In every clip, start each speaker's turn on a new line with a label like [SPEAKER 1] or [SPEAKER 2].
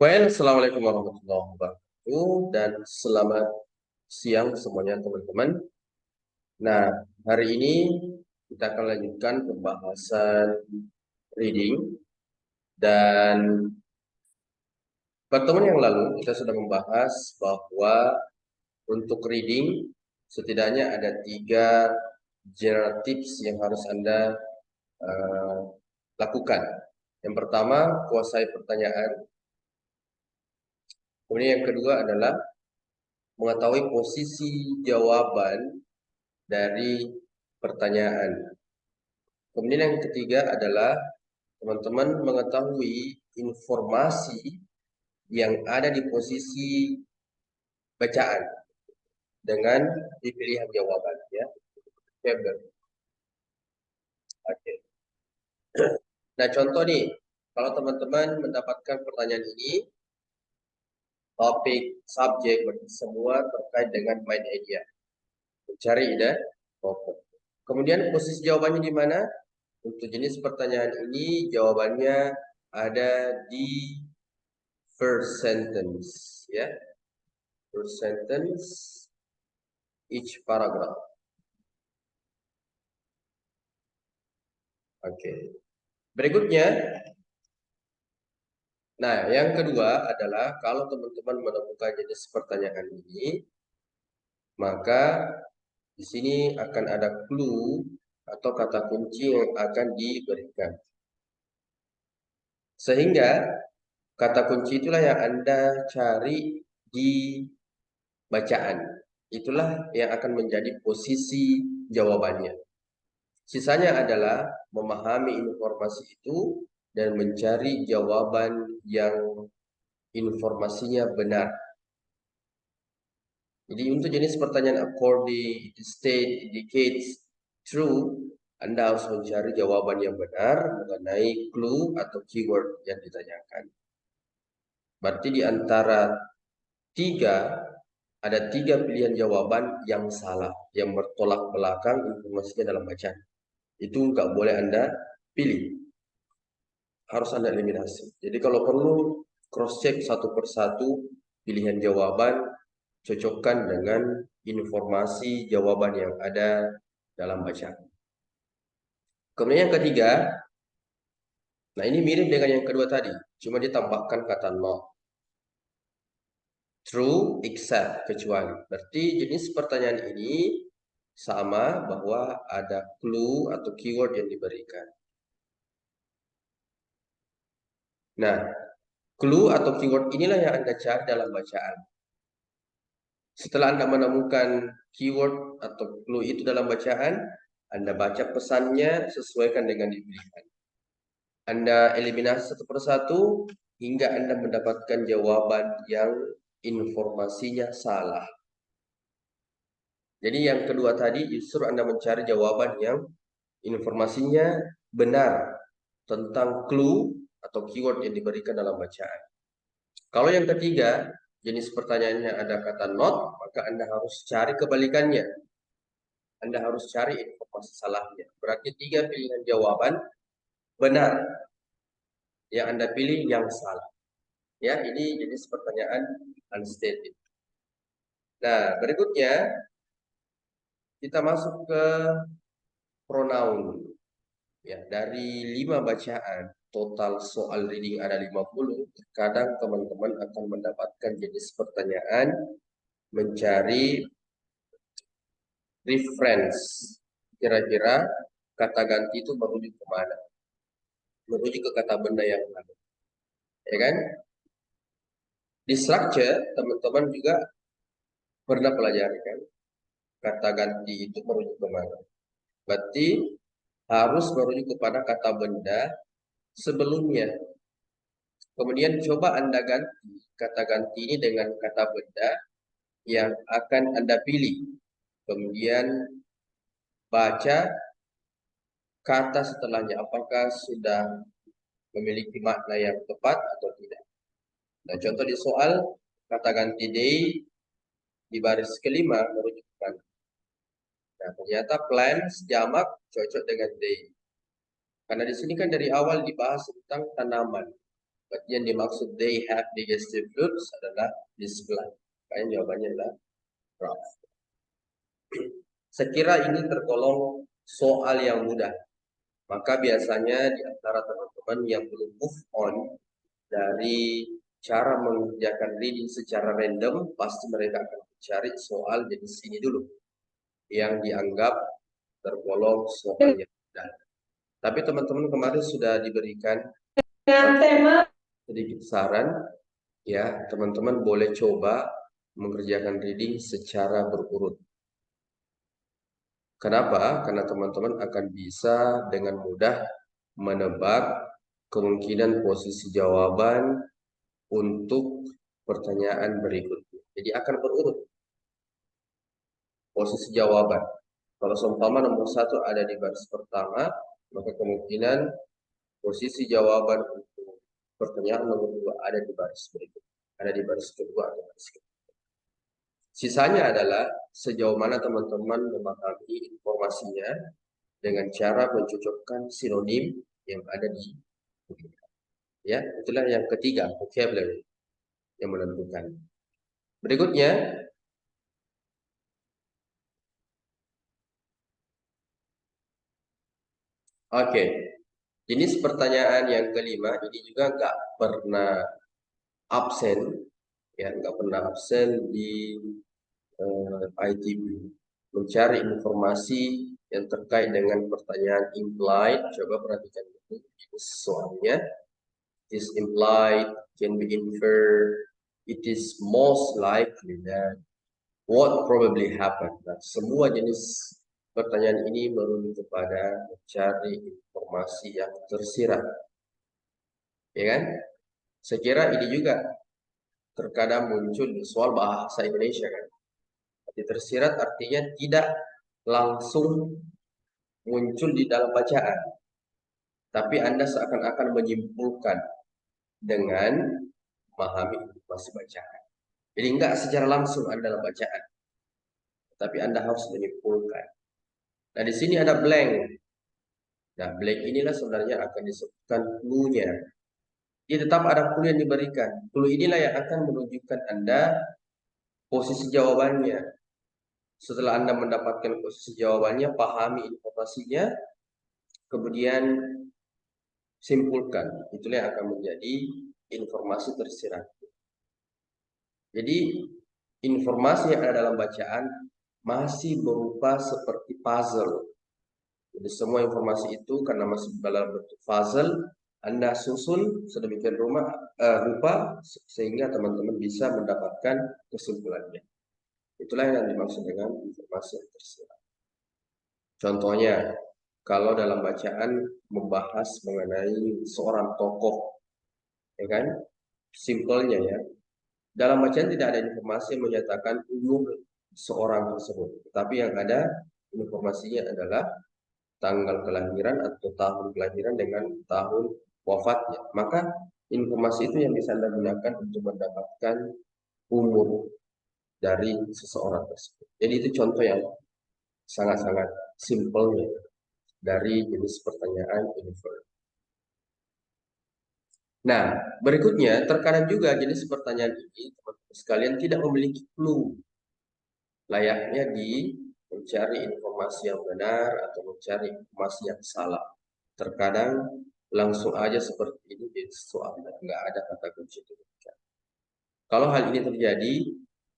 [SPEAKER 1] Assalamualaikum warahmatullahi wabarakatuh dan selamat siang semuanya teman-teman. Nah, hari ini kita akan lanjutkan pembahasan reading dan pertemuan yang lalu kita sudah membahas bahwa untuk reading setidaknya ada 3 general tips yang harus Anda eh, lakukan. Yang pertama, kuasai pertanyaan. Kemudian yang kedua adalah mengetahui posisi jawaban dari pertanyaan. Kemudian yang ketiga adalah teman-teman mengetahui informasi yang ada di posisi bacaan dengan pilihan jawaban, ya. Oke. Oke. Nah, contoh nih, kalau teman-teman mendapatkan pertanyaan ini, topik, subjek, semua terkait dengan main idea. Mencari ide, pokok. Kemudian posisi jawabannya di mana? Untuk jenis pertanyaan ini jawabannya ada di first sentence, ya. First sentence each paragraph. Oke. Berikutnya, nah yang kedua adalah kalau teman-teman menemukan jenis pertanyaan ini, maka di sini akan ada clue atau kata kunci yang akan diberikan. Sehingga kata kunci itulah yang Anda cari di bacaan. Itulah yang akan menjadi posisi jawabannya. Sisanya adalah memahami informasi itu dan mencari jawaban yang informasinya benar. Jadi untuk jenis pertanyaan according, state, indicates, true, Anda harus mencari jawaban yang benar mengenai clue atau keyword yang ditanyakan. Berarti di antara ada tiga pilihan jawaban yang salah, yang bertolak belakang informasinya dalam bacaan. Itu nggak boleh Anda pilih. Harus Anda eliminasi. Jadi kalau perlu cross check satu persatu pilihan jawaban, cocokkan dengan informasi jawaban yang ada dalam bacaan. Kemudian yang ketiga, nah ini mirip dengan yang kedua tadi, cuma ditambahkan kata not. True, except, kecuali. Berarti jenis pertanyaan ini sama bahwa ada clue atau keyword yang diberikan. Nah, clue atau keyword inilah yang Anda cari dalam bacaan. Setelah Anda menemukan keyword atau clue itu dalam bacaan, Anda baca pesannya sesuaikan dengan dipilihkan. Anda eliminasi satu persatu hingga Anda mendapatkan jawaban yang informasinya salah. Jadi yang kedua tadi justru Anda mencari jawaban yang informasinya benar tentang clue atau keyword yang diberikan dalam bacaan. Kalau yang ketiga, jenis pertanyaannya ada kata not, maka Anda harus cari kebalikannya. Anda harus cari informasi salahnya. Berarti 3 pilihan jawaban benar. Yang Anda pilih yang salah. Ya, ini jenis pertanyaan unstated. Nah, berikutnya kita masuk ke pronoun. Ya, dari 5 bacaan, total soal reading ada 50. Kadang teman-teman akan mendapatkan jenis pertanyaan mencari reference. Kira-kira kata ganti itu merujuk kemana? Merujuk ke kata benda yang mana? Ya kan? Di structure, teman-teman juga pernah pelajari kan? Kata ganti itu merujuk kemana? Berarti harus merujuk kepada kata benda sebelumnya. Kemudian coba Anda ganti kata ganti ini dengan kata benda yang akan Anda pilih. Kemudian baca kata setelahnya, apakah sudah memiliki makna yang tepat atau tidak. Nah, contoh di soal kata ganti day di baris kelima merujuk kemana? Nah, ternyata plants jamak cocok dengan day. Karena di sini kan dari awal dibahas tentang tanaman. Yang dimaksud they have digestive fluids adalah display. Makanya jawabannya adalah rough. Sekira ini tergolong soal yang mudah. Maka biasanya di antara teman-teman yang belum move on dari cara mengerjakan reading secara random, pasti mereka akan mencari soal jenis ini dulu, yang dianggap tergolong soal yang mudah. Tapi teman-teman kemarin sudah diberikan sedikit saran, ya teman-teman boleh coba mengerjakan reading secara berurut. Kenapa? Karena teman-teman akan bisa dengan mudah menebak kemungkinan posisi jawaban untuk pertanyaan berikutnya. Jadi akan berurut posisi jawaban. Kalau seumpama nomor 1 ada di baris pertama, maka kemungkinan posisi jawaban untuk pertanyaan nomor 2 ada di baris berikutnya. Ada di baris kedua atau baris ketiga. Sisanya adalah sejauh mana teman-teman memahami informasinya dengan cara mencocokkan sinonim yang ada di buku. Ya, itulah yang ketiga, vocabulary yang menentukan. Berikutnya, oke, jenis pertanyaan yang kelima ini juga nggak pernah absen, ya nggak pernah absen di ITB. Mencari informasi yang terkait dengan pertanyaan implied. Coba perhatikan ini soalnya. It is implied, can be inferred, it is most likely that, what probably happened. Nah, semua jenis pertanyaan ini merujuk kepada mencari informasi yang tersirat. Ya kan? Saya kira ini juga terkadang muncul di soal bahasa Indonesia kan. Arti tersirat artinya tidak langsung muncul di dalam bacaan, tapi Anda seakan-akan menyimpulkan dengan memahami informasi bacaan. Jadi enggak secara langsung ada dalam bacaan, tapi Anda harus menyimpulkan. Nah, di sini ada blank. Nah, blank inilah sebenarnya akan disebutkan clue-nya. Jadi tetap ada clue yang diberikan. Clue inilah yang akan menunjukkan Anda posisi jawabannya. Setelah Anda mendapatkan posisi jawabannya, pahami informasinya, kemudian simpulkan. Itulah yang akan menjadi informasi tersirat. Jadi, informasi yang ada dalam bacaan masih berupa seperti puzzle. Jadi semua informasi itu karena masih dalam bentuk puzzle, Anda susun sedemikian rupa sehingga teman-teman bisa mendapatkan kesimpulannya. Itulah yang dimaksud dengan informasi yang tersirat. Contohnya, kalau dalam bacaan membahas mengenai seorang tokoh, ya kan? Simpelnya ya. Dalam bacaan tidak ada informasi yang menyatakan umur seorang tersebut, tapi yang ada informasinya adalah tanggal kelahiran atau tahun kelahiran dengan tahun wafatnya. Maka informasi itu yang bisa Anda gunakan untuk mendapatkan umur dari seseorang tersebut. Jadi itu contoh yang sangat-sangat simpelnya dari jenis pertanyaan infer. Nah, berikutnya terkadang juga jenis pertanyaan ini teman-teman sekalian tidak memiliki clue. Layaknya di mencari informasi yang benar atau mencari informasi yang salah. Terkadang langsung aja seperti ini jadi soal nggak ada kata kunci itu. Kalau hal ini terjadi,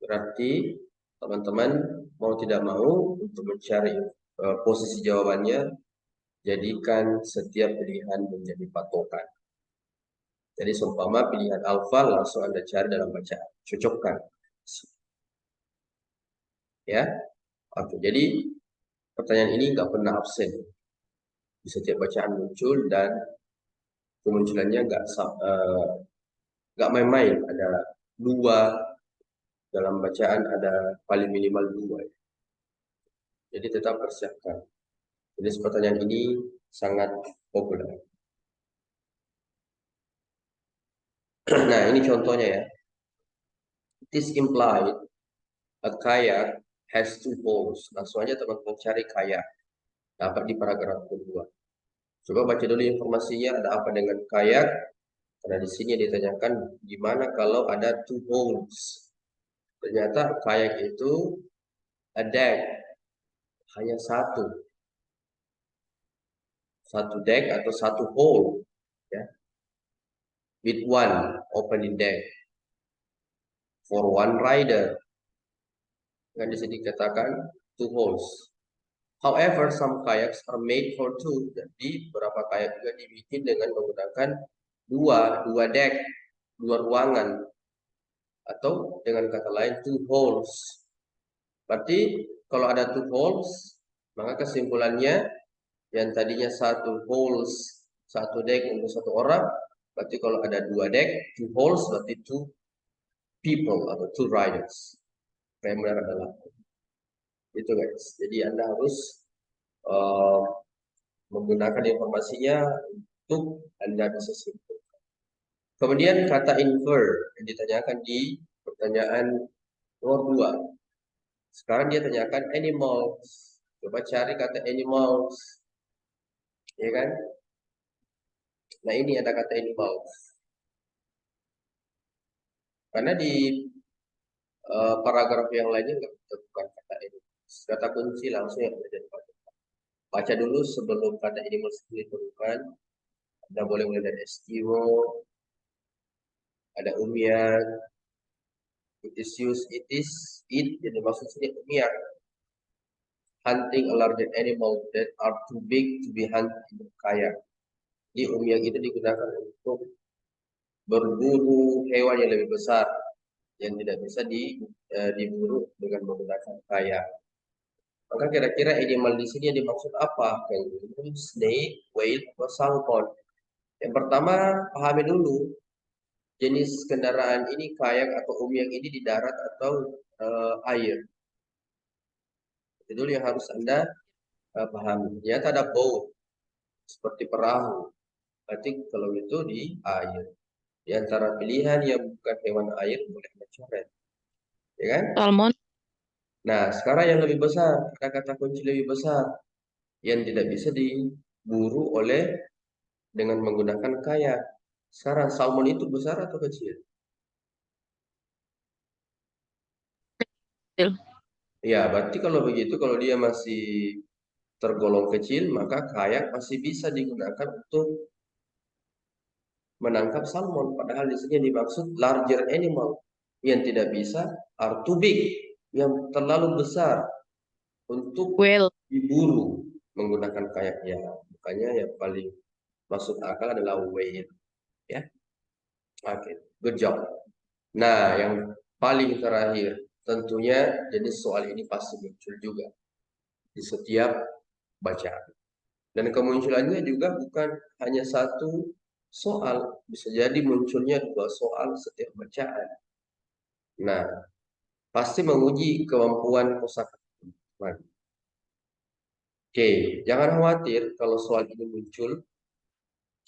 [SPEAKER 1] berarti teman-teman mau tidak mau untuk mencari posisi jawabannya, jadikan setiap pilihan menjadi patokan. Jadi seumpama pilihan alfa langsung Anda cari dalam bacaan, cocokkan. Ya, oke. Jadi pertanyaan ini nggak pernah absen. Di setiap bacaan muncul dan kemunculannya nggak main-main. Ada dua dalam bacaan, ada paling minimal dua. Jadi tetap persiapkan. Jadi pertanyaan ini sangat populer. Nah, ini contohnya ya. It is implied a kayak has two poles. Langsung aja teman-teman cari kayak. Dapat di paragraf kedua. Coba baca dulu informasinya, ada apa dengan kayak. Karena di sini ditanyakan gimana kalau ada two holes. Ternyata kayak itu a deck hanya satu deck atau satu hole, ya, with one opening deck for one rider. Kan di sini dikatakan two holes. However, some kayaks are made for two. Jadi beberapa kayak juga dibikin dengan menggunakan dua deck, dua ruangan, atau dengan kata lain two holes. Berarti kalau ada two holes, maka kesimpulannya yang tadinya satu holes, satu deck untuk satu orang, berarti kalau ada dua deck, two holes, berarti two people atau two riders. Yang benar adalah itu, guys. Jadi Anda harus uh, menggunakan informasinya untuk Anda bisa simpulkan. Kemudian kata infer yang ditanyakan di pertanyaan nomor 2. Sekarang dia tanyakan animals. Coba cari kata animals. Ya kan? Nah, ini ada kata animals. Karena di paragraf yang lainnya nggak ditemukan kata animals. Kata kunci langsung yang ada di depan. Baca dulu sebelum kata animals ditemukan. Anda boleh mulai dari estivo, ada umian, it is used, it, yang dimaksud sini umian. Hunting a larger animal that are too big to be hunted in kayak. Di umyang itu digunakan untuk berburu hewan yang lebih besar yang tidak bisa diburu dengan menggunakan kayak. Maka kira-kira animal di sini yang dimaksud apa? Kangaroo, snake, whale, atau salmon. Yang pertama, pahami dulu jenis kendaraan ini kayak atau umyang ini di darat atau air. Itu dulu yang harus Anda pahami. Ternyata ada boat seperti perahu. Berarti kalau itu di air. Di antara pilihan yang bukan hewan air boleh mencoret. Ya kan?
[SPEAKER 2] Salmon.
[SPEAKER 1] Nah, sekarang yang lebih besar, ada kata kunci lebih besar yang tidak bisa diburu oleh dengan menggunakan kayak. Sekarang salmon itu besar atau kecil?
[SPEAKER 2] Kecil.
[SPEAKER 1] Ya, berarti kalau begitu, kalau dia masih tergolong kecil, maka kayak masih bisa digunakan untuk menangkap salmon. Padahal di sini dimaksud larger animal yang tidak bisa are too big, yang terlalu besar untuk
[SPEAKER 2] Whale.
[SPEAKER 1] diburu menggunakan kayaknya. Makanya yang paling masuk akal adalah whale, ya. Oke, good job. Nah, yang paling terakhir, tentunya jenis soal ini pasti muncul juga di setiap bacaan. Dan kemunculannya juga bukan hanya satu soal, bisa jadi munculnya dua soal setiap bacaan. Nah, pasti menguji kemampuan kosakata. Oke, jangan khawatir kalau soal ini muncul.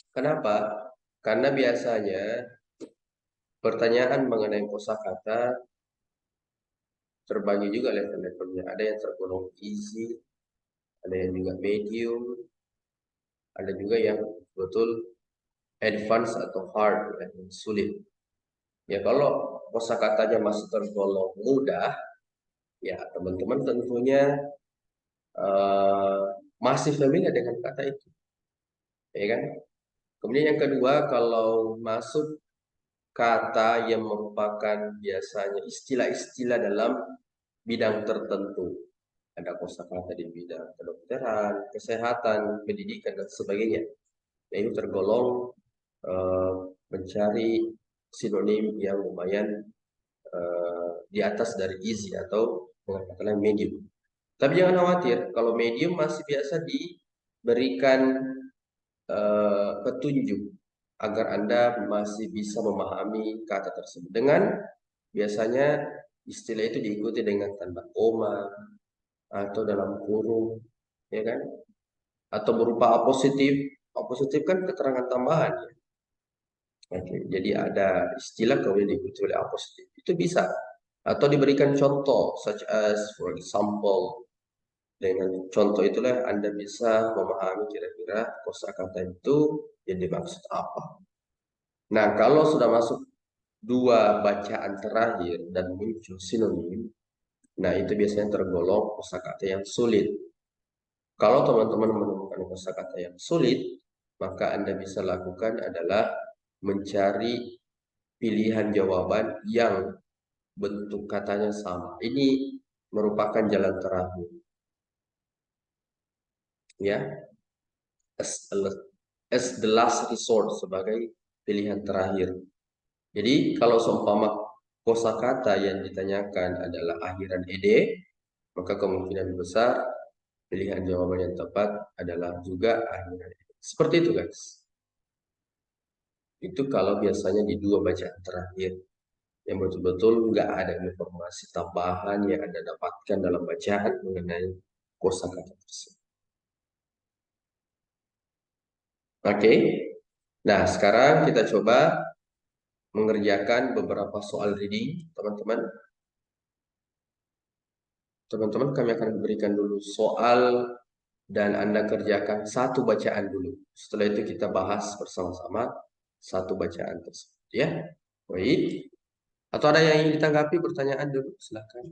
[SPEAKER 1] Kenapa? Karena biasanya pertanyaan mengenai kosakata terbagi juga level-levelnya. Ada yang tergolong easy, ada yang juga medium, ada juga yang betul advance atau hard, yang sulit. Ya kalau kosakatanya masih tergolong mudah, ya teman-teman tentunya masih familiar dengan kata itu, ya kan? Kemudian yang kedua, kalau masuk kata yang merupakan biasanya istilah-istilah dalam bidang tertentu. Ada kosakata di bidang kedokteran, kesehatan, pendidikan, dan sebagainya. Yaitu tergolong eh, mencari sinonim yang lumayan di atas dari easy atau dengan kata lain medium. Tapi jangan khawatir, kalau medium masih biasa diberikan petunjuk agar Anda masih bisa memahami kata tersebut. Dengan biasanya istilah itu diikuti dengan tanda koma atau dalam kurung, ya kan? Atau berupa apositif. Apositif kan keterangan tambahan, ya. Oke, jadi ada istilah kemudian diikuti oleh apositif. Itu bisa. Atau diberikan contoh, such as, for example, dengan contoh itulah Anda bisa memahami kira-kira kosakata itu yang dimaksud apa. Nah, kalau sudah masuk dua bacaan terakhir dan muncul sinonim, nah itu biasanya tergolong kosakata yang sulit. Kalau teman-teman menemukan kosakata yang sulit, maka Anda bisa lakukan adalah mencari pilihan jawaban yang bentuk katanya sama. Ini merupakan jalan terakhir, ya, as, as the last resort, sebagai pilihan terakhir. Jadi kalau seumpama kosakata yang ditanyakan adalah akhiran ed, maka kemungkinan besar pilihan jawaban yang tepat adalah juga akhiran ed. Seperti itu, guys. Itu kalau biasanya di dua bacaan terakhir yang betul-betul nggak ada informasi tambahan yang Anda dapatkan dalam bacaan mengenai kosakata tersebut. Oke. Nah, sekarang kita coba mengerjakan beberapa soal reading, teman-teman. Teman-teman, kami akan berikan dulu soal dan Anda kerjakan satu bacaan dulu. Setelah itu kita bahas bersama-sama satu bacaan tersebut, ya. Baik. Atau ada yang ingin ditanggapi, pertanyaan dulu, silakan.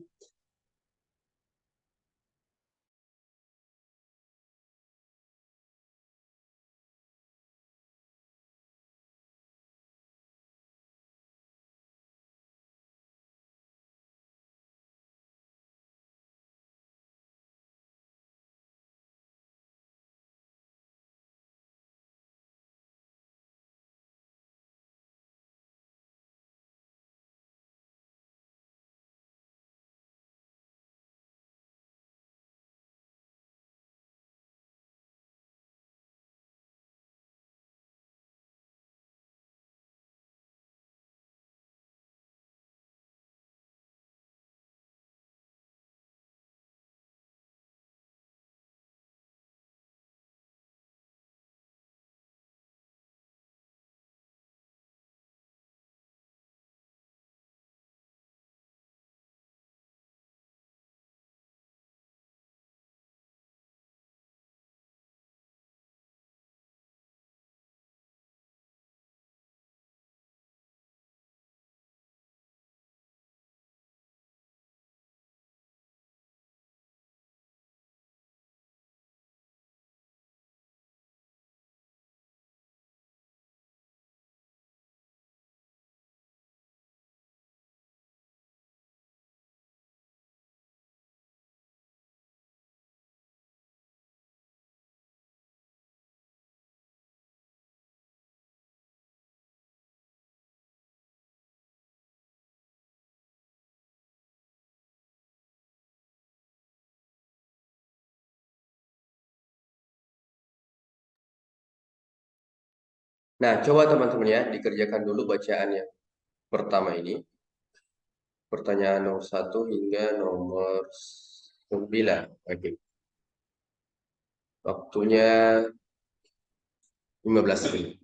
[SPEAKER 1] Nah, coba teman-teman ya, dikerjakan dulu bacaan yang pertama ini. Pertanyaan nomor 1 hingga nomor 9. Oke. Waktunya 15 menit.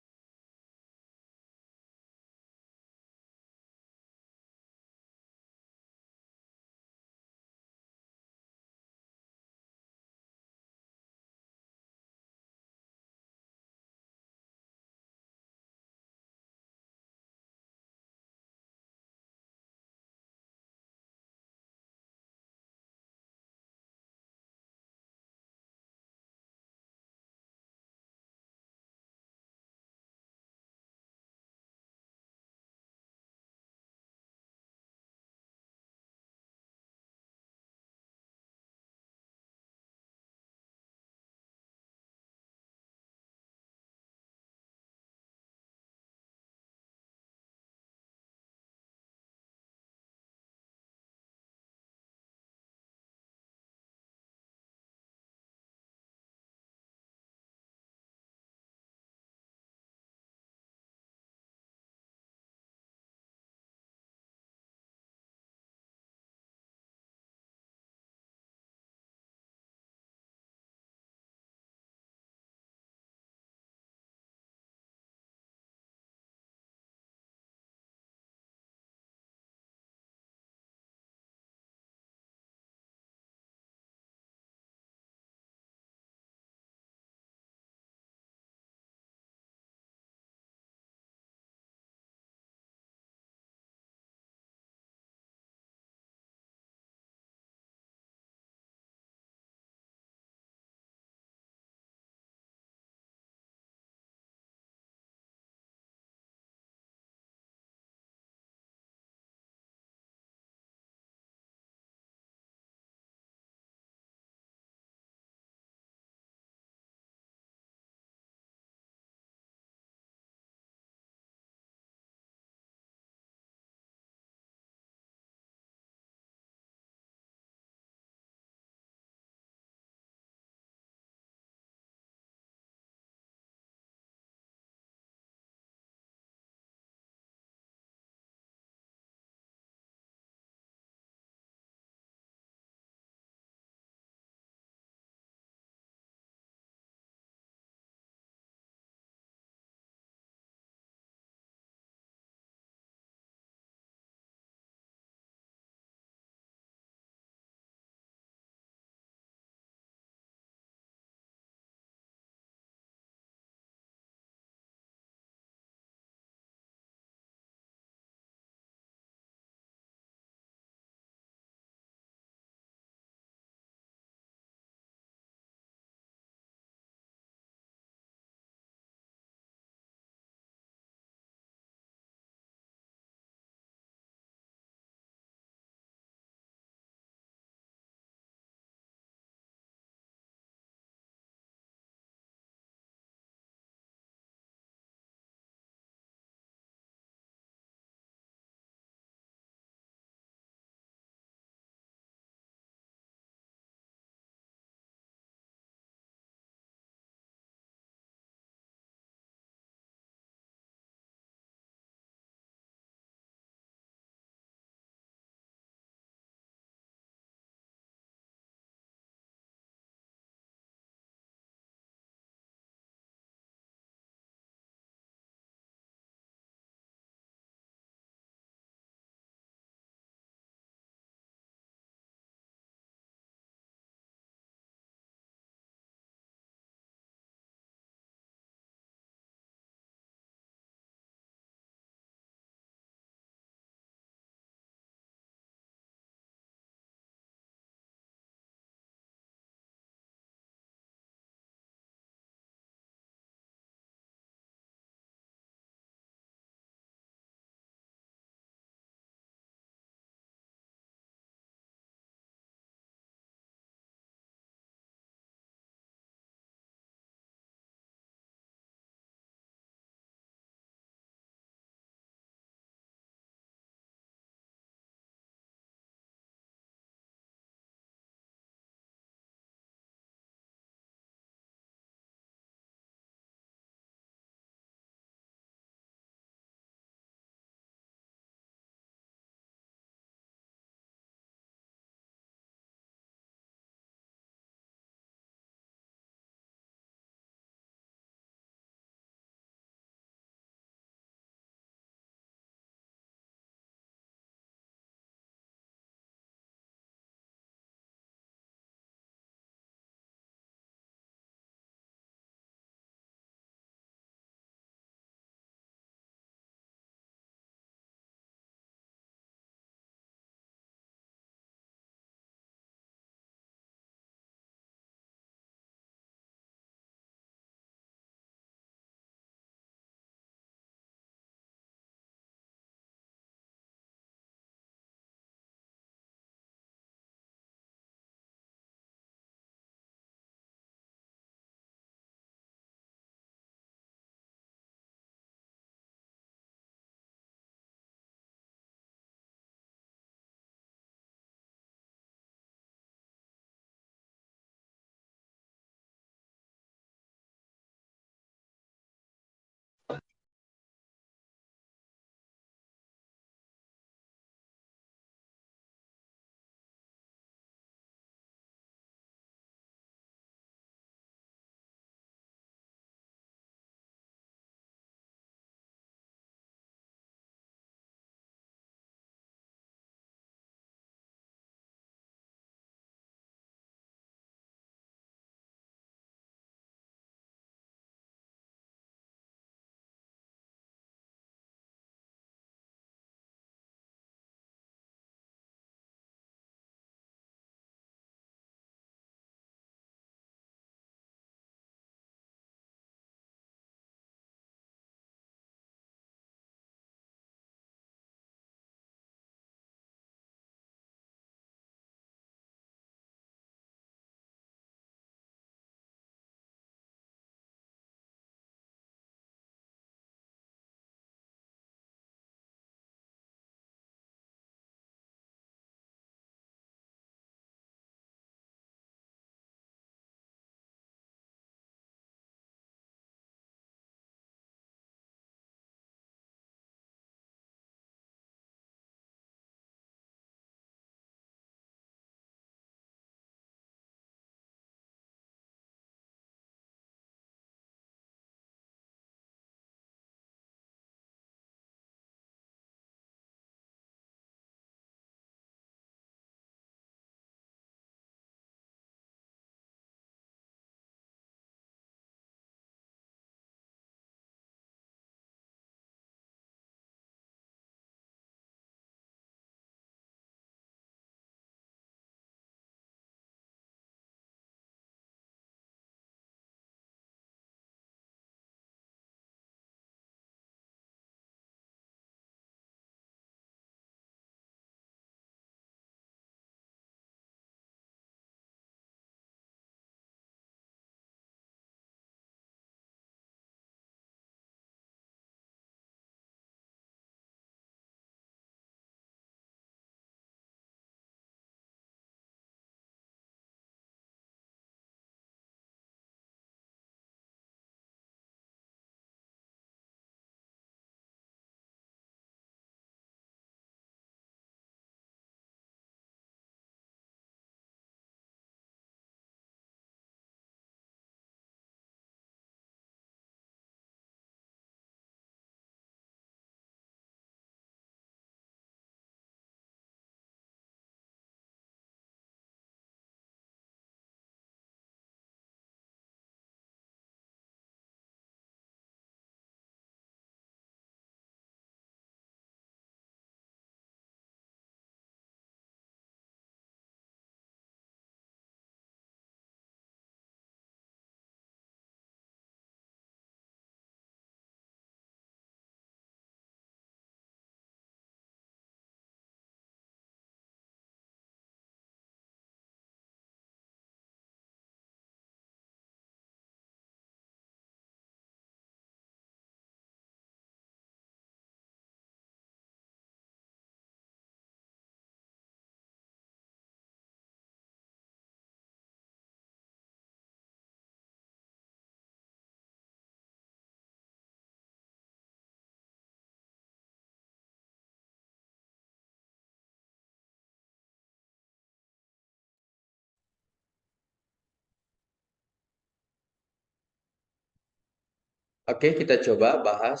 [SPEAKER 1] Oke, kita coba bahas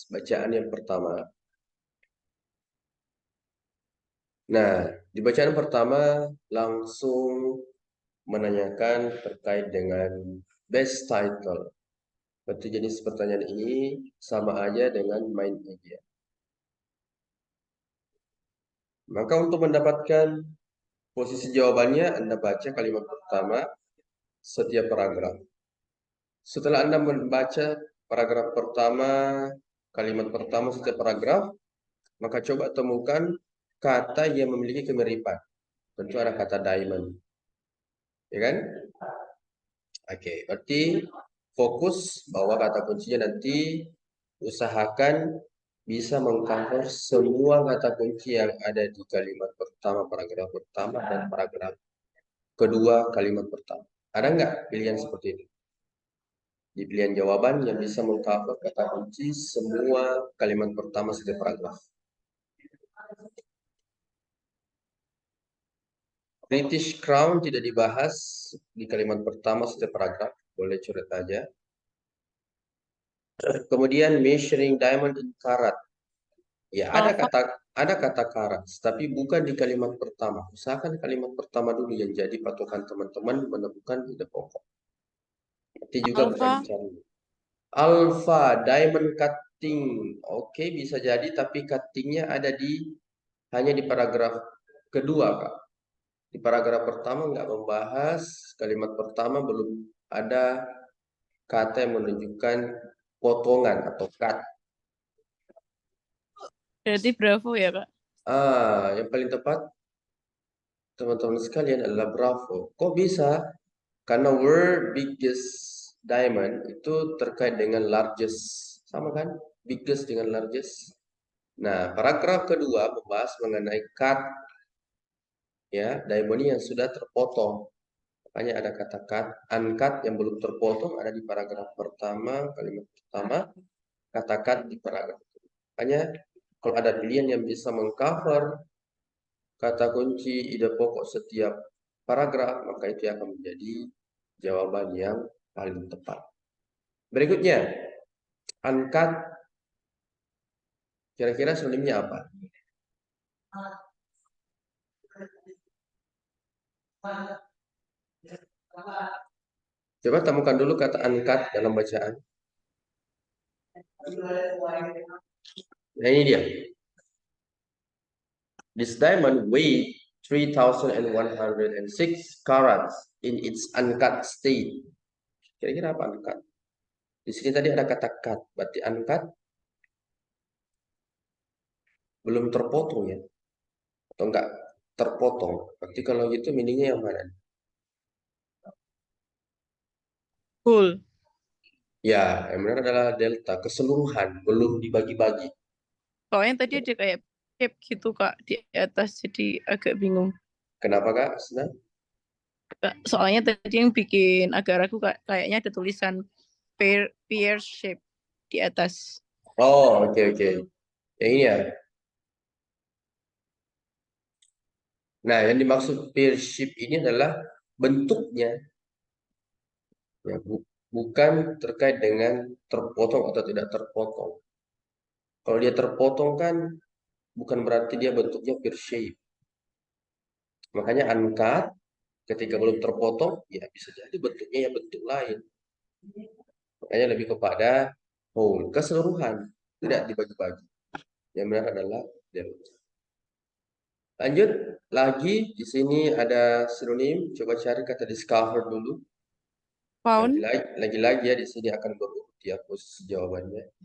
[SPEAKER 1] bacaan yang pertama. Nah, di bacaan pertama langsung menanyakan terkait dengan best title. Berarti jenis pertanyaan ini sama aja dengan main media. Maka untuk mendapatkan posisi jawabannya, Anda baca kalimat pertama setiap paragraf. Setelah Anda membaca paragraf pertama, kalimat pertama setiap paragraf, maka coba temukan kata yang memiliki kemiripan. Tentu ada kata diamond, ya kan? Oke, berarti fokus bahwa kata kuncinya nanti usahakan bisa mengcover semua kata kunci yang ada di kalimat pertama, paragraf pertama, dan paragraf kedua kalimat pertama. Ada nggak pilihan seperti itu? Di pilihan jawaban yang bisa mengcover kata kunci semua kalimat pertama setiap paragraf. British Crown tidak dibahas di kalimat pertama setiap paragraf. Boleh coret aja. Kemudian measuring diamond in karat. Ya,
[SPEAKER 2] Alfa,
[SPEAKER 1] ada kata karat, tapi bukan di kalimat pertama. Usahakan kalimat pertama dulu yang jadi patokan teman-teman menemukan ide pokok. Nanti juga bisa
[SPEAKER 2] alfa,
[SPEAKER 1] dicari. Alpha diamond cutting. Oke, bisa jadi tapi cuttingnya ada di hanya di paragraf kedua, Kak. Di paragraf pertama nggak membahas, kalimat pertama belum ada kata yang menunjukkan potongan atau cut.
[SPEAKER 2] berarti bravo ya Kak?
[SPEAKER 1] Yang paling tepat teman-teman sekalian adalah bravo. Kok bisa? Karena word biggest diamond itu terkait dengan largest. Sama kan? Biggest dengan largest. Nah, paragraf kedua membahas mengenai cut, ya, diamond yang sudah terpotong. Makanya ada kata cut, uncut yang belum terpotong ada di paragraf pertama, kalimat pertama, kata cut di paragraf kedua. Makanya kalau ada pilihan yang bisa mengcover kata kunci ide pokok setiap paragraf, maka itu akan menjadi jawaban yang paling tepat. Berikutnya, uncut kira-kira sinonimnya apa? Coba temukan dulu kata uncut dalam bacaan. Nah, ini dia. This diamond weighed 3,106 carats in its uncut state. Kira-kira apa uncut? Di sini tadi ada kata cut, berarti uncut belum terpotong ya, atau enggak terpotong. Berarti kalau gitu meaningnya yang mana?
[SPEAKER 2] Full.
[SPEAKER 1] Ya, yang benar adalah delta, keseluruhan, belum dibagi-bagi.
[SPEAKER 2] Soalnya tadi ada kayak shape gitu Kak di atas, jadi agak bingung.
[SPEAKER 1] Kenapa Kak? Senang?
[SPEAKER 2] Soalnya tadi yang bikin agak ragu Kak, kayaknya ada tulisan pear shape di atas.
[SPEAKER 1] Oh, oke oke. Yang ini ya. Nah, yang dimaksud pear shape ini adalah bentuknya, ya, bukan terkait dengan terpotong atau tidak terpotong. Kalau dia terpotong kan bukan berarti dia bentuknya pear shape. Makanya uncut ketika belum terpotong, ya bisa jadi bentuknya ya bentuk lain. Makanya lebih kepada whole, keseluruhan, tidak dibagi-bagi. Yang benar adalah delta. Lanjut lagi, di sini ada sinonim. Coba cari kata discover dulu.
[SPEAKER 2] Pound,
[SPEAKER 1] Lagi-lagi ya di sini akan berurut ya posisi jawabannya.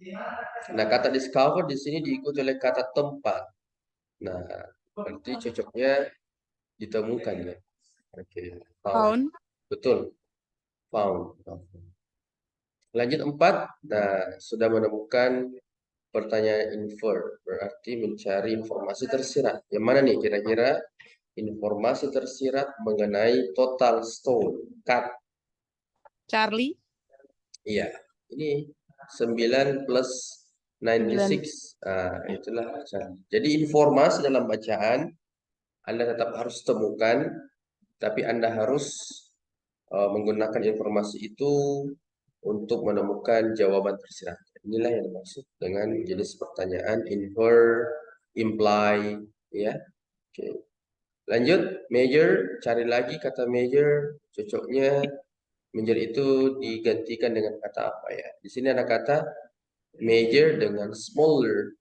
[SPEAKER 1] Nah, kata discover di sini diikuti oleh kata tempat. Nah, berarti cocoknya ditemukan ya. Oke, found.
[SPEAKER 2] pound,
[SPEAKER 1] Betul, found. Lanjut 4. Nah, sudah menemukan pertanyaan infer, berarti mencari informasi tersirat. Yang mana nih kira-kira informasi tersirat mengenai total stone cut?
[SPEAKER 2] Charlie,
[SPEAKER 1] Iya, ini 9 plus
[SPEAKER 2] 9.
[SPEAKER 1] 96. Nah, itulah. Jadi informasi dalam bacaan Anda tetap harus temukan, tapi Anda harus menggunakan informasi itu untuk menemukan jawaban tersirat. Inilah yang dimaksud dengan jenis pertanyaan infer, imply, ya. Oke. Lanjut, measure, cari lagi kata measure, cocoknya measure itu digantikan dengan kata apa ya? Di sini ada kata measure dengan smaller.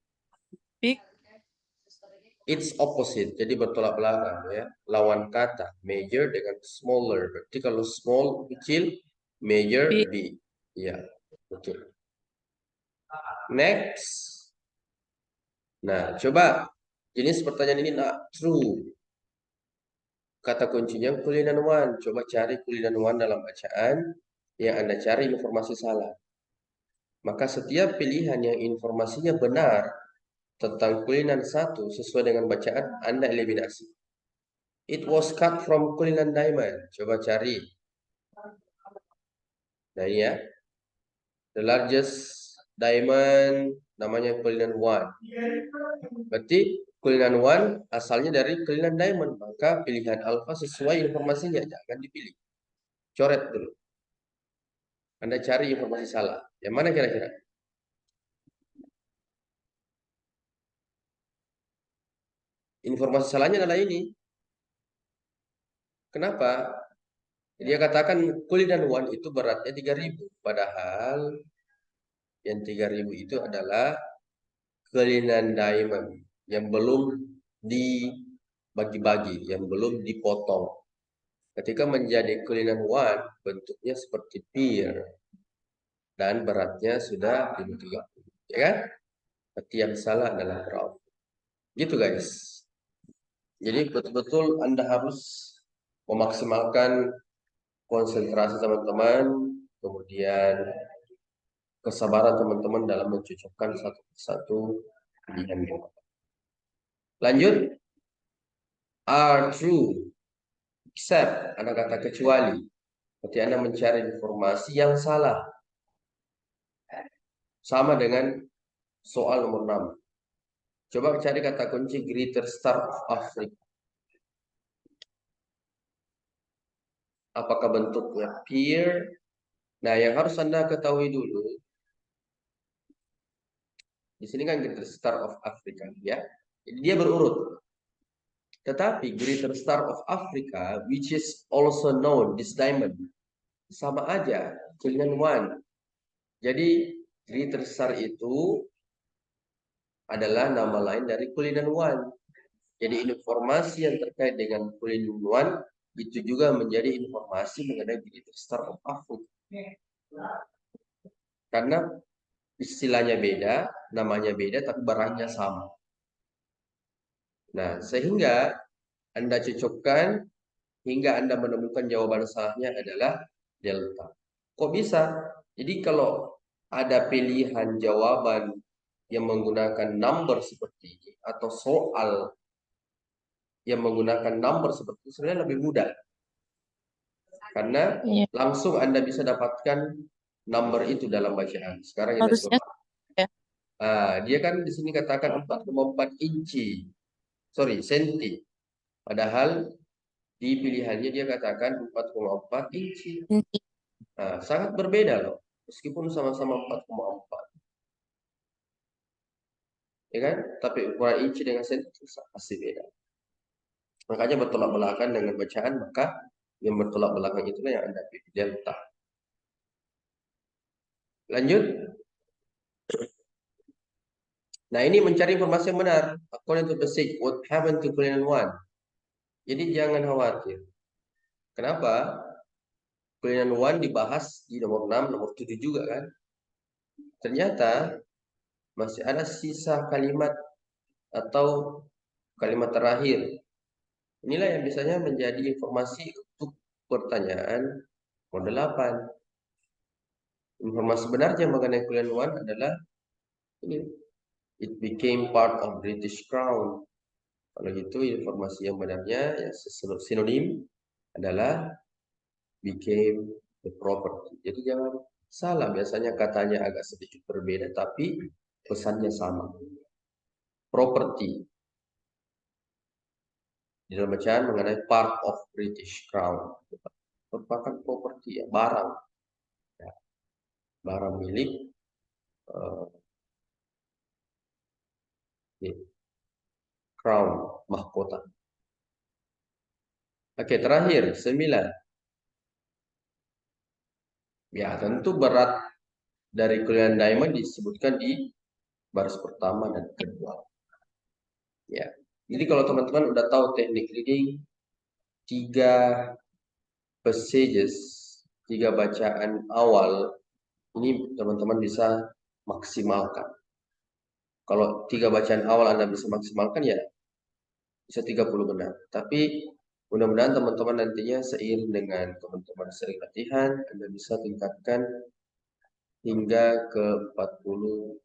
[SPEAKER 2] Big.
[SPEAKER 1] It's opposite, jadi bertolak belakang ya. Lawan kata major dengan smaller. Berarti kalau small kecil, major
[SPEAKER 2] Big.
[SPEAKER 1] big. Ya, betul. Next. Nah, coba jenis pertanyaan ini not true. Kata kuncinya kulinan one. Coba cari kulinan one dalam bacaan yang Anda cari informasi salah. Maka setiap pilihan yang informasinya benar tentang kulinan satu sesuai dengan bacaan Anda eliminasi. It was cut from Cullinan Diamond. Coba cari. Nah ini ya. The largest diamond namanya Cullinan One. Berarti Cullinan One asalnya dari Cullinan Diamond. Maka pilihan alpha sesuai informasinya. Jangan dipilih. Coret dulu. Anda cari informasi salah. Yang mana kira-kira? Informasi salahnya adalah ini. Kenapa? Dia katakan Cullinan One itu beratnya 3000. Padahal yang 3000 itu adalah Cullinan Diamond yang belum dibagi-bagi, yang belum dipotong. Ketika menjadi Cullinan One, bentuknya seperti pear dan beratnya sudah 30, ya kan? Berarti yang salah adalah brown. Gitu guys. Jadi betul-betul Anda harus memaksimalkan konsentrasi teman-teman, kemudian kesabaran teman-teman dalam mencocokkan satu persatu pilihan jawaban. Lanjut, are true, except, ada kata kecuali. Berarti Anda mencari informasi yang salah. Sama dengan soal nomor 6. Coba cari kata kunci Greater Star of Africa. Apakah bentuknya pear? Nah, yang harus Anda ketahui dulu, di sini kan Greater Star of Africa, ya. Jadi dia berurut. Tetapi Greater Star of Africa, which is also known this diamond, sama aja dengan one. Jadi Greater Star itu adalah nama lain dari Cullinan One. Jadi informasi yang terkait dengan Cullinan One itu juga menjadi informasi mengenai Greater Star of Africa. Karena istilahnya beda, namanya beda, tapi barangnya sama. Nah, sehingga Anda cocokkan hingga Anda menemukan jawaban salahnya adalah delta. Kok bisa? Jadi kalau ada pilihan jawaban yang menggunakan number seperti ini atau soal yang menggunakan number seperti itu sebenarnya lebih mudah. Karena
[SPEAKER 2] Iya.
[SPEAKER 1] langsung Anda bisa dapatkan number itu dalam bacaan. Sekarang kita
[SPEAKER 2] Harusnya
[SPEAKER 1] coba.
[SPEAKER 2] ya.
[SPEAKER 1] Dia kan di sini katakan 4,4 inci. Sorry, senti. Padahal di pilihannya dia katakan 4,4 inci. Sangat berbeda loh. Meskipun sama-sama 4,4. Ya kan? Tapi ukuran inci dengan senti pasti beda. Makanya bertolak belakang dengan bacaan, maka yang bertolak belakang itulah yang Anda pilih delta. Lanjut. Nah, ini mencari informasi yang benar. According to the passage, what happened to Cullinan One? Jadi jangan khawatir. Kenapa? Cullinan One dibahas di nomor 6, nomor 7 juga kan. Ternyata masih ada sisa kalimat atau kalimat terakhir. Inilah yang biasanya menjadi informasi untuk pertanyaan model 8. Informasi benarnya mengenai Cullinan One adalah ini. It became part of British Crown. Kalau gitu informasi yang benarnya ya sinonim adalah became the property. Jadi jangan salah, biasanya katanya agak sedikit berbeda tapi pesannya sama. Property di dalam bacaan mengenai part of British Crown merupakan properti ya, barang. Ya. barang milik crown, mahkota. Oke, terakhir 9. Ya, tentu berat dari kuliah diamond disebutkan di baris pertama dan kedua. Ya. Jadi kalau teman-teman udah tahu teknik reading, 3 passages, 3 bacaan awal, ini teman-teman bisa maksimalkan. Kalau 3 bacaan awal Anda bisa maksimalkan, ya bisa 30 benar. Tapi mudah-mudahan teman-teman nantinya seiring dengan teman-teman sering latihan, Anda bisa tingkatkan hingga ke 40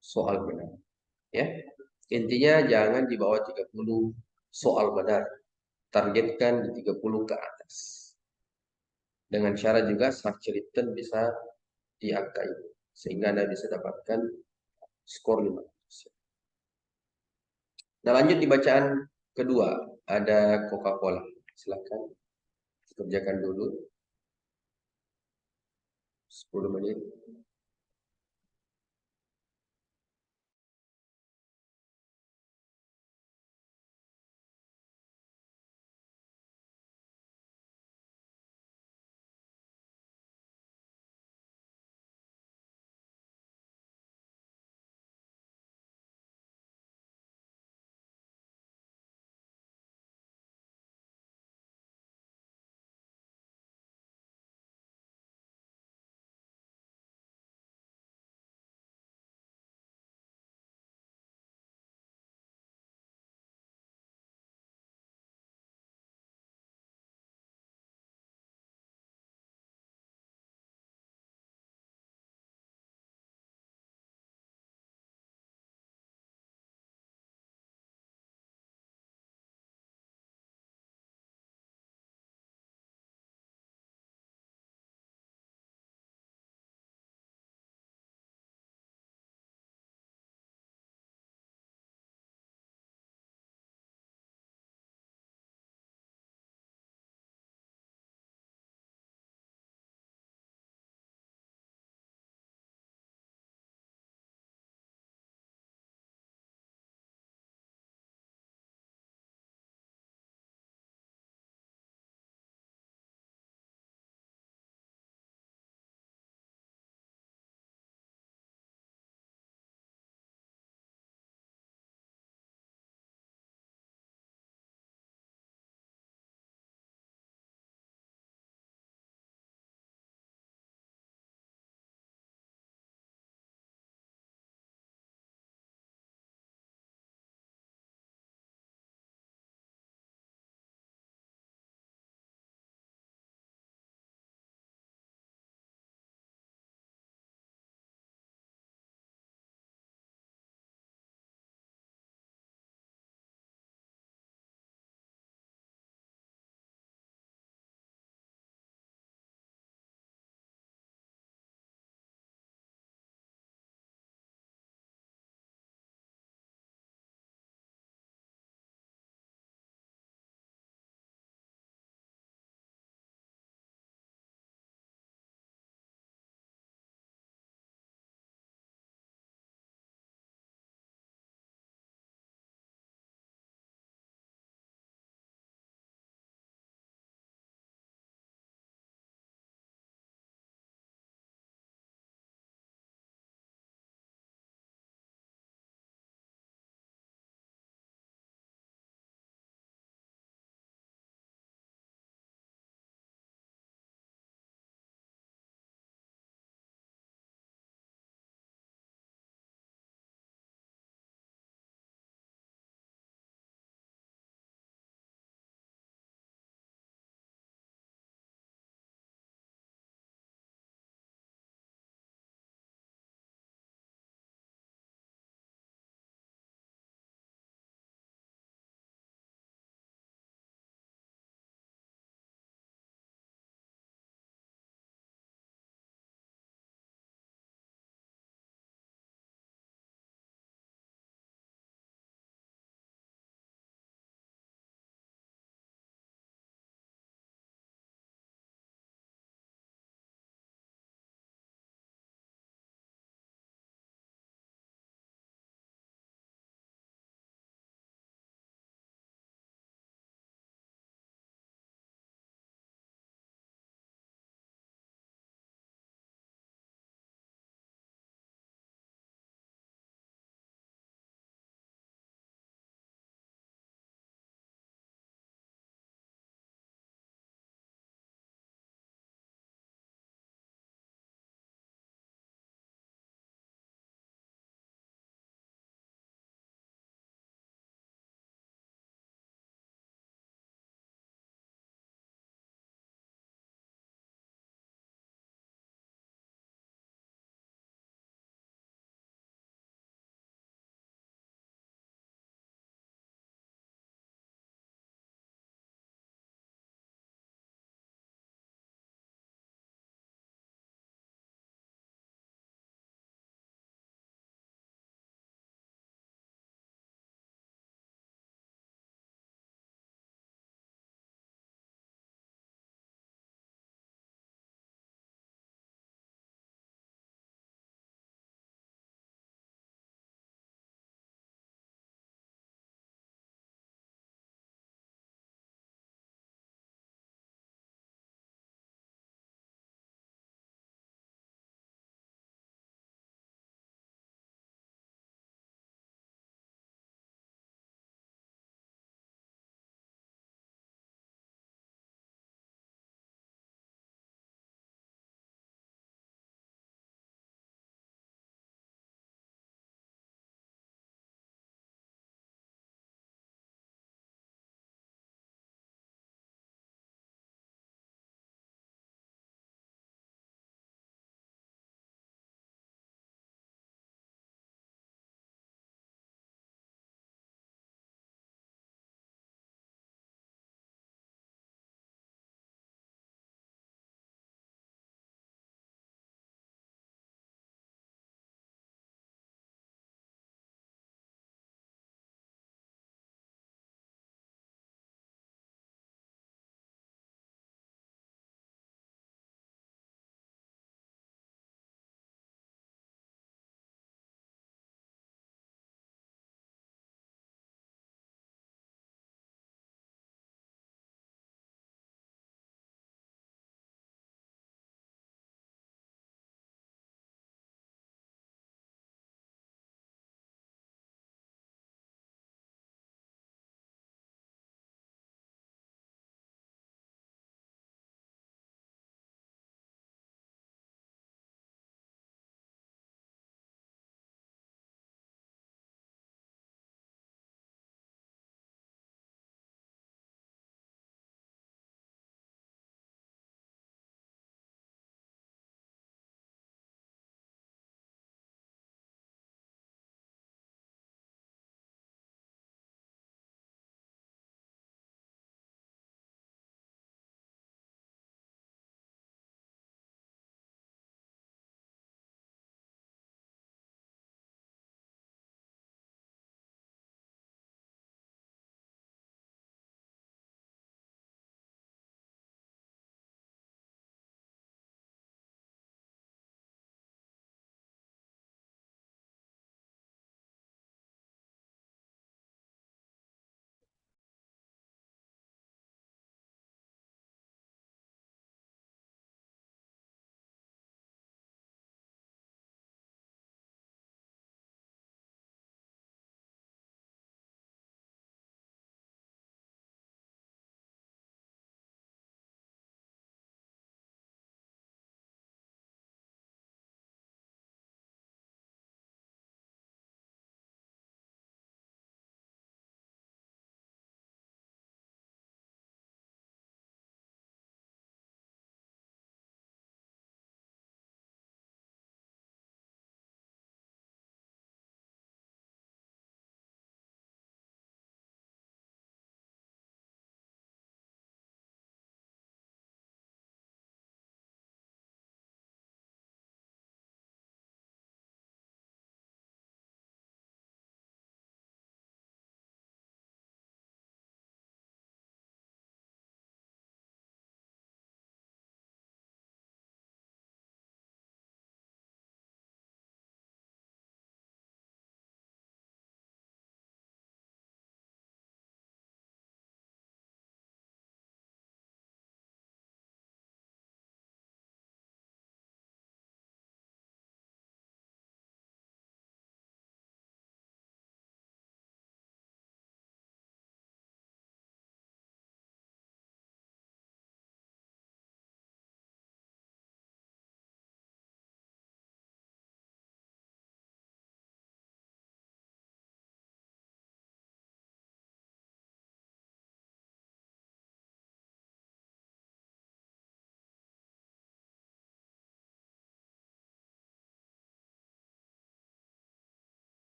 [SPEAKER 1] soal benar. Ya. Intinya jangan di bawah 30 soal benar. Targetkan di 30 ke atas. Dengan cara juga structure written bisa di angka itu. Sehingga Anda bisa dapatkan skor 5%. Nah, lanjut di bacaan kedua. Ada Coca-Cola. Silakan kerjakan dulu 10 menit.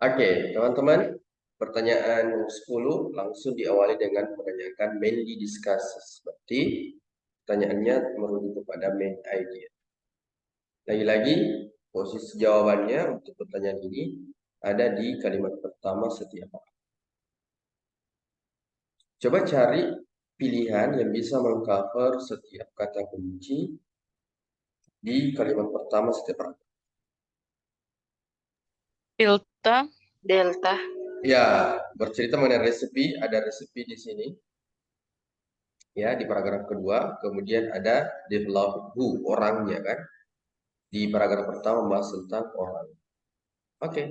[SPEAKER 1] Oke, teman-teman, pertanyaan 10 langsung diawali dengan menanyakan mainly discusses. Berarti pertanyaannya merujuk kepada main idea. Lagi-lagi, posisi jawabannya untuk pertanyaan ini ada di kalimat pertama setiap paragraf. Coba cari pilihan yang bisa mengcover setiap kata kunci di kalimat pertama setiap paragraf.
[SPEAKER 2] Delta.
[SPEAKER 3] Delta.
[SPEAKER 1] Ya, bercerita mengenai resepi, ada resepi di sini. Ya, di paragraf kedua, kemudian ada develop who, orangnya kan. Di paragraf pertama membahas tentang orang. Oke.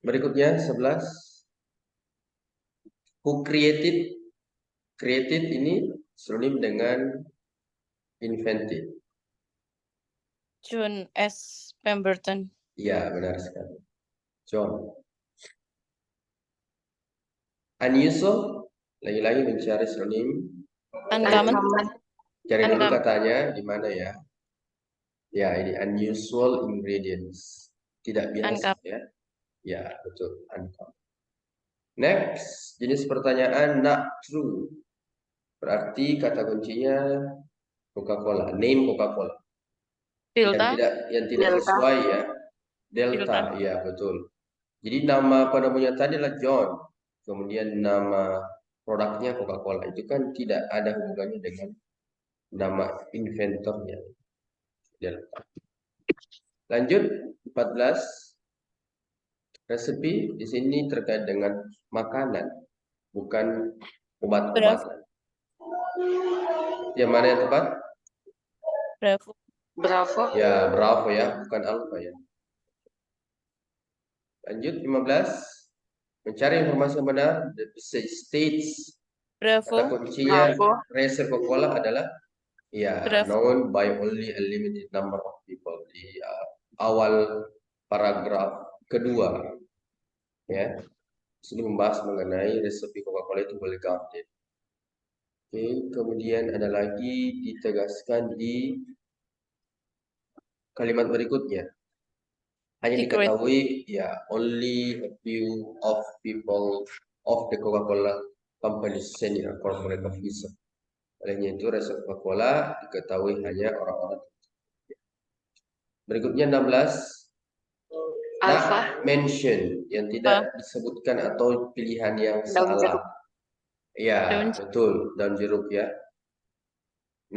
[SPEAKER 1] Berikutnya 11. Who created? Created ini sinonim dengan invented.
[SPEAKER 2] John S. Pemberton.
[SPEAKER 1] Ya, benar sekali. John. Unusual, lagi-lagi mencari sinonim.
[SPEAKER 2] Uncommon.
[SPEAKER 1] Cari dulu
[SPEAKER 2] Uncommon.
[SPEAKER 1] katanya di mana ya? Ya, ini unusual ingredients. Tidak biasa
[SPEAKER 2] Uncommon.
[SPEAKER 1] ya. Ya, betul. Uncommon. Next, jenis pertanyaan not true. Berarti kata kuncinya Coca-Cola, name Coca-Cola.
[SPEAKER 2] Delta.
[SPEAKER 1] Yang tidak
[SPEAKER 3] Delta.
[SPEAKER 1] sesuai ya. Delta,
[SPEAKER 2] Delta.
[SPEAKER 1] ya betul. Jadi nama penemunya tadi adalah John. Kemudian nama produknya Coca-Cola. Itu kan tidak ada hubungannya dengan nama inventornya. Delta. Lanjut 14. Resepi di sini terkait dengan makanan, bukan obat-obatan. Yang mana yang tepat?
[SPEAKER 2] Bravo.
[SPEAKER 3] Bravo.
[SPEAKER 1] Ya, bravo ya, bukan alfa ya. Lanjut 15. Mencari informasi yang benar. The states.
[SPEAKER 2] Bravo.
[SPEAKER 1] Kata kuncinya
[SPEAKER 3] Bravo.
[SPEAKER 1] Racer Coca-Cola adalah ya
[SPEAKER 2] Bravo.
[SPEAKER 1] known by only a limited number of people. Di awal paragraf kedua ya. Sini membahas mengenai resepi Coca-Cola itu boleh guarded. Oke, kemudian ada lagi ditegaskan di kalimat berikutnya. Hanya
[SPEAKER 2] Secret.
[SPEAKER 1] diketahui ya only a few of people of the Coca-Cola company senior corporate officer. Olehnya itu resep Coca-Cola diketahui hanya orang-orang. Berikutnya 16.
[SPEAKER 3] Alpha.
[SPEAKER 1] Not mention yang tidak disebutkan atau pilihan yang
[SPEAKER 3] Daun jeruk.
[SPEAKER 1] salah. Ya,
[SPEAKER 2] Daun
[SPEAKER 1] betul, daun jeruk ya.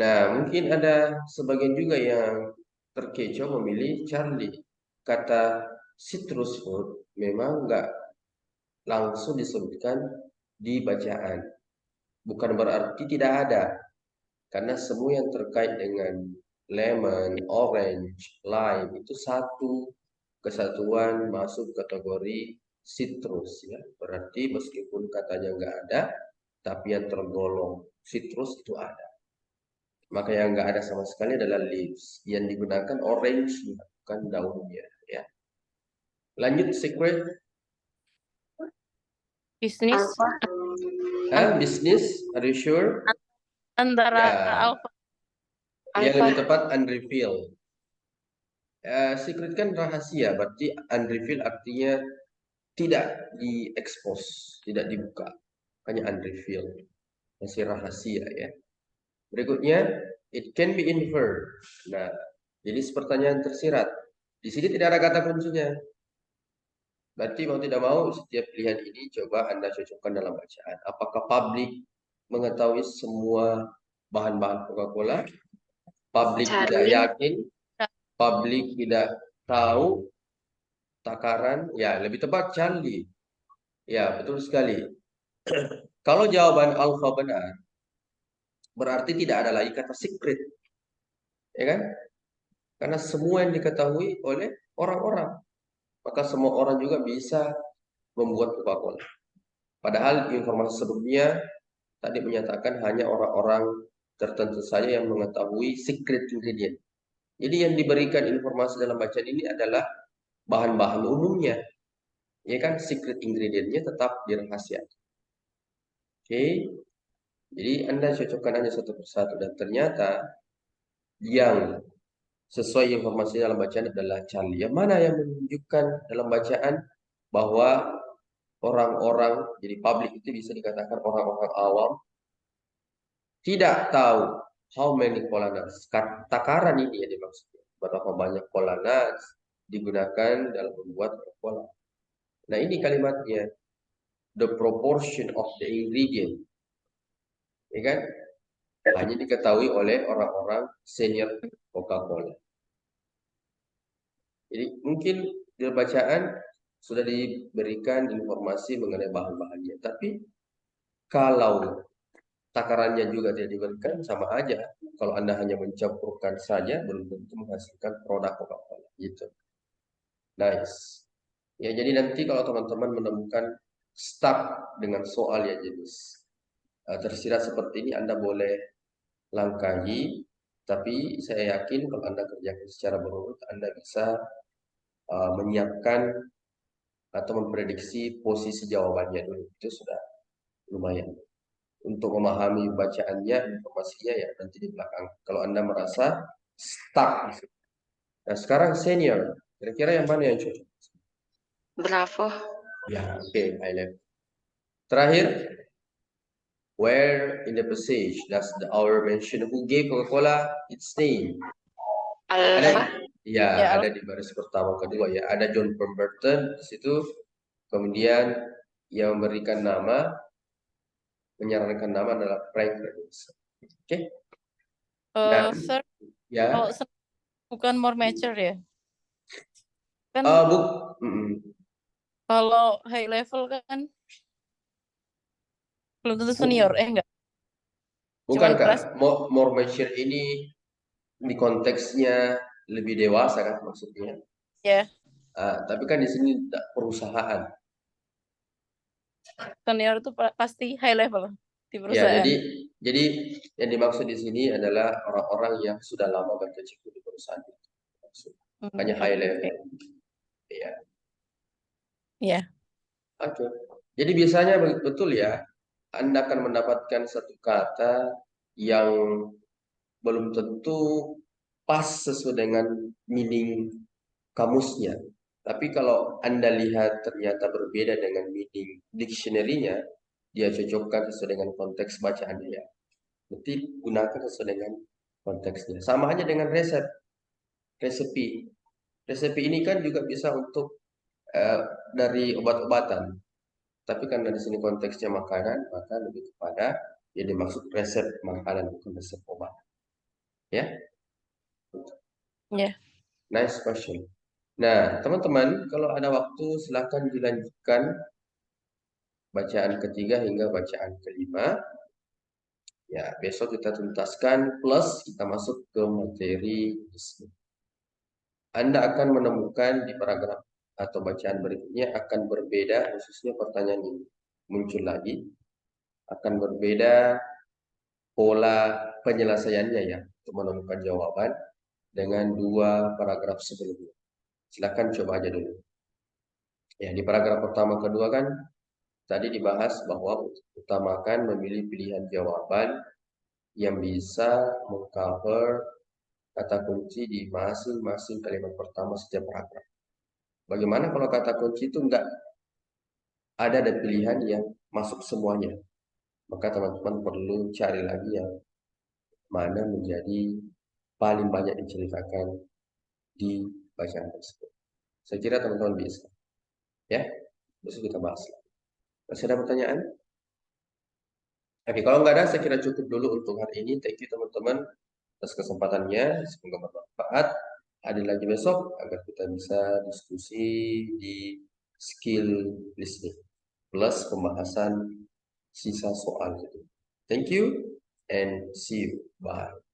[SPEAKER 1] Nah, mungkin ada sebagian juga yang terkecoh memilih Charlie. Kata citrus fruit memang nggak langsung disebutkan di bacaan. Bukan berarti tidak ada. Karena semua yang terkait dengan lemon, orange, lime itu satu kesatuan masuk kategori citrus ya. Berarti meskipun katanya nggak ada, tapi yang tergolong citrus itu ada. Maka yang nggak ada sama sekali adalah leaves. Yang digunakan orange, bukan daunnya ya. Lanjut secret.
[SPEAKER 2] bisnis.
[SPEAKER 3] Alpha.
[SPEAKER 1] Bisnis, are you sure?
[SPEAKER 2] Antara
[SPEAKER 1] Ya.
[SPEAKER 2] alpha.
[SPEAKER 1] Yang
[SPEAKER 3] Alpha.
[SPEAKER 1] lebih tepat unrevealed. Secret kan rahasia, berarti unrevealed artinya tidak diekspos, tidak dibuka. Hanya unrevealed. Masih rahasia ya. Berikutnya, it can be inferred. Nah, jadi pertanyaan tersirat. Di sini tidak ada kata kuncinya. Berarti mau tidak mau setiap pilihan ini coba Anda cocokkan dalam bacaan. Apakah publik mengetahui semua bahan-bahan Coca-Cola? Publik tidak yakin? Publik tidak tahu takaran? Ya, lebih tepat Charlie. Ya, betul sekali. Kalau jawaban alfa benar, berarti tidak ada lagi kata secret. Ya kan? Karena semua yang diketahui oleh orang-orang. Maka semua orang juga bisa membuat Coca-Cola. Padahal informasi sebelumnya tadi menyatakan hanya orang-orang tertentu saja yang mengetahui secret ingredient. Jadi yang diberikan informasi dalam bacaan ini adalah bahan-bahan umumnya. Ya kan, secret ingredientnya tetap dirahasiakan. Oke. Jadi Anda cocokkan hanya satu persatu dan ternyata yang sesuai informasi dalam bacaan adalah Charlie. Yang mana yang menunjukkan dalam bacaan bahwa orang-orang, jadi publik itu bisa dikatakan orang-orang awam, tidak tahu how many koala nuts. Takaran ini yang dimaksudkan. Berapa banyak koala nuts digunakan dalam membuat koala. Nah ini kalimatnya. The proportion of the ingredient. Ya kan? Hanya diketahui oleh orang-orang senior Coca-Cola. Jadi mungkin di bacaan sudah diberikan informasi mengenai bahan-bahannya. Tapi kalau takarannya juga tidak diberikan, sama aja. Kalau Anda hanya mencampurkan saja, belum tentu menghasilkan produk Coca-Cola. Gitu. Nice. Ya, jadi nanti kalau teman-teman menemukan stuck dengan soal yang jenis tersirat seperti ini, Anda boleh langkahi. Tapi saya yakin kalau Anda kerjakan secara berurut, Anda bisa menyiapkan atau memprediksi posisi jawabannya dulu. Itu sudah lumayan. Untuk memahami bacaannya, informasinya ya nanti di belakang. Kalau Anda merasa stuck. Nah sekarang senior, kira-kira yang mana yang cocok?
[SPEAKER 3] Bravo.
[SPEAKER 1] Ya, oke, high level. Terakhir, where in the passage does the author mention who gave Coca-Cola its name?
[SPEAKER 3] Alfa.
[SPEAKER 1] Ya,
[SPEAKER 2] Ya,
[SPEAKER 1] ada di baris pertama kedua ya. Ada John Pemberton di situ. Kemudian yang memberikan nama, menyarankan nama adalah Frank Robinson. Oke. Dan
[SPEAKER 2] Sir,
[SPEAKER 1] ya,
[SPEAKER 2] kalau bukan more mature ya? Kan kalau high level kan belum tentu senior, enggak.
[SPEAKER 1] bukan
[SPEAKER 2] Cuman
[SPEAKER 1] Kak.
[SPEAKER 2] kelas.
[SPEAKER 1] More mature ini di konteksnya lebih dewasa kan maksudnya.
[SPEAKER 2] Ya,
[SPEAKER 1] Tapi kan di sini perusahaan.
[SPEAKER 2] senior itu pasti high level di
[SPEAKER 1] Ya,
[SPEAKER 2] perusahaan.
[SPEAKER 1] jadi yang dimaksud di sini adalah orang-orang yang sudah lama berkecimpung di perusahaan itu. Hanya high level. Ya.
[SPEAKER 2] Ya.
[SPEAKER 1] Oke. Jadi biasanya betul ya, Anda akan mendapatkan satu kata yang belum tentu pas sesuai dengan meaning kamusnya. Tapi kalau Anda lihat ternyata berbeda dengan meaning dictionary-nya, dia cocokkan sesuai dengan konteks bacaan dia. Berarti gunakan sesuai dengan konteksnya. Sama aja dengan resepi. Resepi ini kan juga bisa untuk dari obat-obatan. Tapi karena di sini konteksnya makanan, maka lebih kepada yang dimaksud resep makanan bukan resep obat. Ya?
[SPEAKER 2] Ya.
[SPEAKER 1] Nice question. Nah, teman-teman, kalau ada waktu silakan dilanjutkan bacaan ketiga hingga bacaan kelima. Ya, besok kita tuntaskan plus kita masuk ke materi listening. Anda akan menemukan di paragraf atau bacaan berikutnya akan berbeda, khususnya pertanyaan ini muncul lagi, akan berbeda pola penyelesaiannya ya, untuk menemukan jawaban dengan dua paragraf sebelumnya. Silakan coba aja dulu. Ya, di paragraf pertama kedua kan tadi dibahas bahwa utamakan memilih pilihan jawaban yang bisa mengcover kata kunci di masing-masing kalimat pertama setiap paragraf. Bagaimana kalau kata kunci itu enggak ada pilihan yang masuk semuanya? Maka teman-teman perlu cari lagi yang mana menjadi paling banyak diceritakan di bacaan tersebut. Saya kira teman-teman bisa. Ya, besok kita bahas. Masih ada pertanyaan? Oke, kalau nggak ada, saya kira cukup dulu untuk hari ini. Thank you teman-teman atas kesempatannya. Semoga bermanfaat. Ada lagi besok agar kita bisa diskusi di skill listening plus pembahasan sisa soal itu. Thank you and see you. Bye.